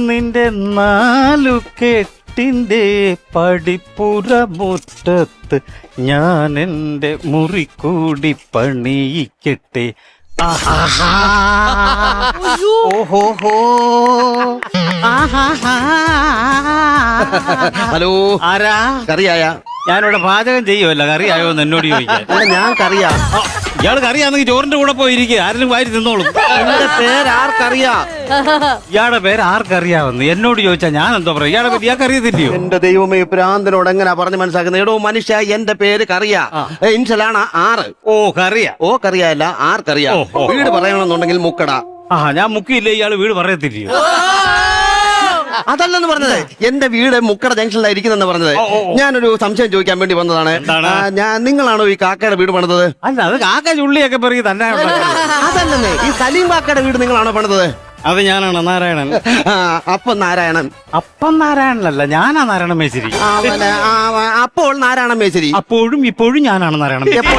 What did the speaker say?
നിന്റെ നാലു കെട്ടിന്റെ പടിപ്പുറ മുറ്റത്ത് ഞാൻ എൻ്റെ മുറിക്കൂടി പണിയിക്കട്ടെ. ഓഹോഹോ. ഹലോ, ആരാ? കറിയായ? ഞാനിവിടെ പാചകം ചെയ്യുമല്ല, കറിയായോ എന്ന് എന്നോട് ചോദിക്കാൻ. ഞാൻ കറിയാ. ഇയാൾ കറിയാണെങ്കിൽ ചോറിന്റെ കൂടെ പോയിരിക്കുക, ആരെങ്കിലും വാരി തിന്നോളും. എന്റെ പേര് ആർക്കറിയാ? ഇയാളുടെ പേര് ആർക്കറിയാവുന്നു എന്നോട് ചോദിച്ചാ ഞാൻ എന്തോ പറയാം? ഇയാളെ പറ്റി ഇയാൾക്ക് അറിയത്തില്ലയോ? എന്റെ ദൈവമേ, പ്രാന്തനോട് എങ്ങനാ പറഞ്ഞ് മനസ്സിലാക്കുന്നത്? എടോ മനുഷ്യ, എന്റെ പേര് കറിയാ. ഇൻഷലാണ് 6. ഓ, കറിയാ. ഓ, കറിയല്ല, ആർക്കറിയാ. വീട് പറയണമെന്നുണ്ടെങ്കിൽ മുക്കട. ഞാൻ മുക്കിയില്ലേ, ഇയാള് വീട് പറയത്തില്ലയോ? അതല്ലെന്ന് പറഞ്ഞത്, എന്റെ വീട് മുക്കട ജംഗ്ഷനിലായിരിക്കുന്നെന്ന് പറഞ്ഞത്. ഞാനൊരു സംശയം ചോദിക്കാൻ വേണ്ടി വന്നതാണ്. നിങ്ങളാണോ ഈ കാക്കയുടെ വീട് പണിതത്? അല്ല, അത് കാക്ക ചുള്ളിയൊക്കെ പറയും തന്നെ. അതല്ലെന്നേ, ഈ സലീം കാക്കയുടെ വീട് നിങ്ങളാണോ പണിതത്? അത് ഞാനാണ് നാരായണൻ. അപ്പം നാരായണൻ. അപ്പം നാരായണനല്ല, ഞാനാ നാരായണ മേശ്ശേരി. അപ്പോൾ നാരായണ മേശ്ശേരി. അപ്പോഴും ഇപ്പോഴും ഞാനാണ് നാരായണ മേശ്ശേരി.